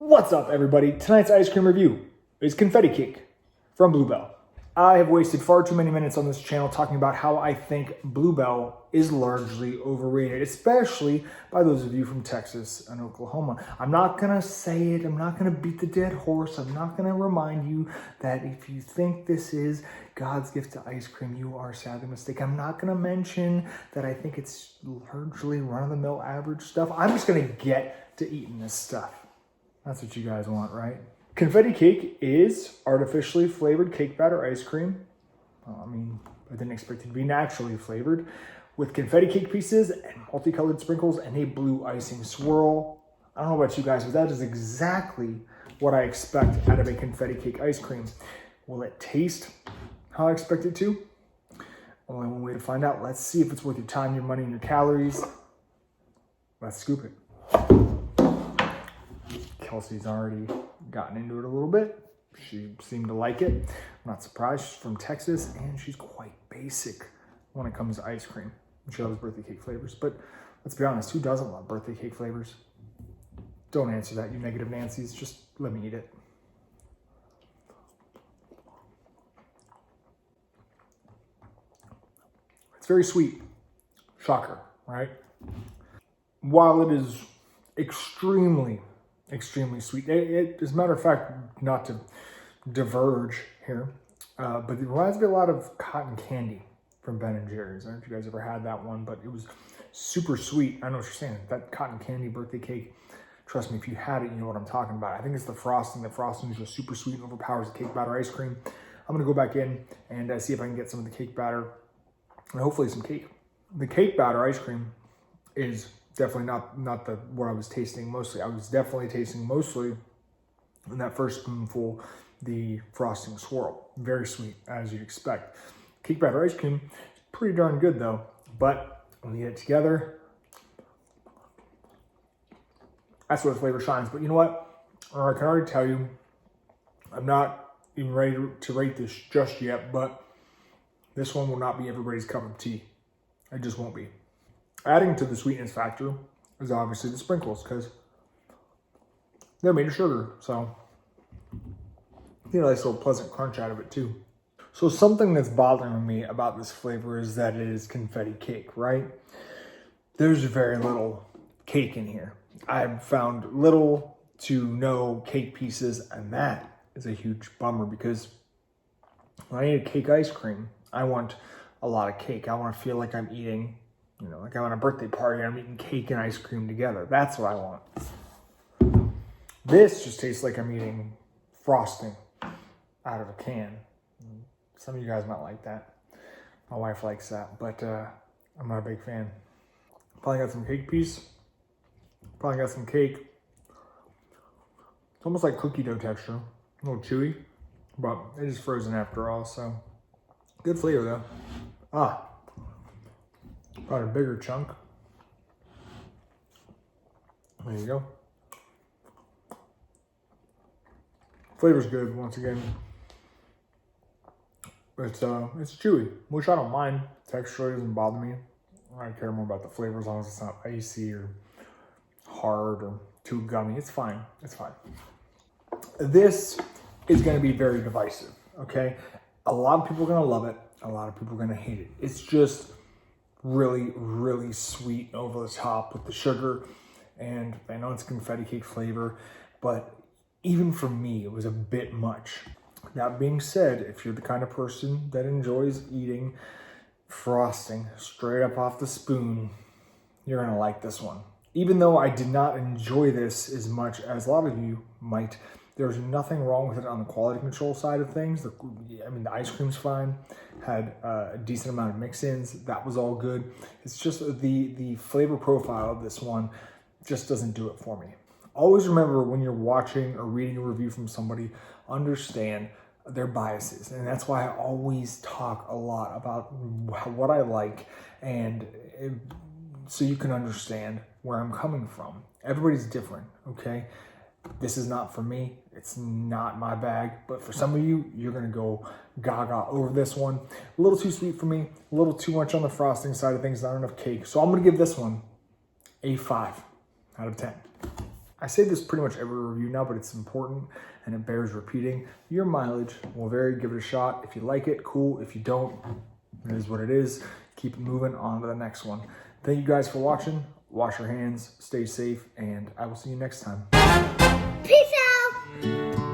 What's up, everybody? Tonight's ice cream review is Confetti Cake from Bluebell. I have wasted far too many minutes on this channel talking about how I think Bluebell is largely overrated, especially by those of you from Texas and Oklahoma. I'm not gonna say it, I'm not gonna beat the dead horse, I'm not gonna remind you that if you think this is God's gift to ice cream, you are sadly mistaken. I'm not gonna mention that I think it's largely run-of-the-mill average stuff. I'm just gonna get to eating this stuff. That's what you guys want, right? Confetti Cake is artificially flavored cake batter ice cream. I didn't expect it to be naturally flavored, with confetti cake pieces and multicolored sprinkles and a blue icing swirl. I don't know about you guys, but that is exactly what I expect out of a confetti cake ice cream. Will it taste how I expect it to? Only one way to find out. Let's see if it's worth your time, your money, and your calories. Let's scoop it. Kelsey's already gotten into it a little bit. She seemed to like it. I'm not surprised. She's from Texas and she's quite basic when it comes to ice cream. She loves birthday cake flavors, but let's be honest, who doesn't love birthday cake flavors? Don't answer that, you negative Nancy's. Just let me eat it. It's very sweet. Shocker, right? While it is extremely sweet. As a matter of fact, not to diverge here, but it reminds me a lot of cotton candy from Ben & Jerry's. I don't know if you guys ever had that one, but it was super sweet. I know what you're saying. That cotton candy birthday cake, trust me, if you had it, you know what I'm talking about. I think it's the frosting. The frosting is just super sweet and overpowers the cake batter ice cream. I'm going to go back in and see if I can get some of the cake batter and hopefully some cake. The cake batter ice cream is definitely not what I was tasting mostly. I was definitely tasting mostly in that first spoonful the frosting swirl. Very sweet, as you'd expect. Cake batter ice cream is pretty darn good though, but when you get it together, that's where the flavor shines. But you know what? I can already tell you, I'm not even ready to rate this just yet, but this one will not be everybody's cup of tea. It just won't be. Adding to the sweetness factor is obviously the sprinkles, because they're made of sugar, so you know, nice little pleasant crunch out of it too. So something that's bothering me about this flavor is that it is confetti cake, right? There's very little cake in here. I've found little to no cake pieces, and that is a huge bummer, because when I eat a cake ice cream, I want a lot of cake. I want to feel like I'm eating, you know, like I'm on a birthday party, I'm eating cake and ice cream together. That's what I want. This just tastes like I'm eating frosting out of a can. Some of you guys might like that. My wife likes that, but I'm not a big fan. Probably got some cake piece. Probably got some cake. It's almost like cookie dough texture. A little chewy, but it is frozen after all, so good flavor though. About a bigger chunk. There you go. Flavor's good once again. It's chewy, which I don't mind. Texture doesn't bother me. I care more about the flavor as long as it's not icy or hard or too gummy. It's fine. It's fine. This is going to be very divisive. Okay, a lot of people are going to love it. A lot of people are going to hate it. It's just really sweet over the top with the sugar, and I know it's confetti cake flavor, but even for me it was a bit much. That being said, if you're the kind of person that enjoys eating frosting straight up off the spoon, you're gonna like this one. Even though I did not enjoy this as much as a lot of you might, there's nothing wrong with it on the quality control side of things. The ice cream's fine. Had a decent amount of mix-ins. That was all good. It's just the flavor profile of this one just doesn't do it for me. Always remember, when you're watching or reading a review from somebody, understand their biases. And that's why I always talk a lot about what I like, and so you can understand where I'm coming from. Everybody's different, okay? This is not for me. It's not my bag, but for some of you, you're gonna go gaga over this one. A little too sweet for me, a little too much on the frosting side of things, not enough cake. So I'm gonna give this one a 5 out of 10. I say this pretty much every review now, but it's important and it bears repeating. Your mileage will vary. Give it a shot. If you like it, cool. If you don't, it is what it is. Keep it moving on to the next one. Thank you guys for watching. Wash your hands, stay safe, and I will see you next time. Peace out.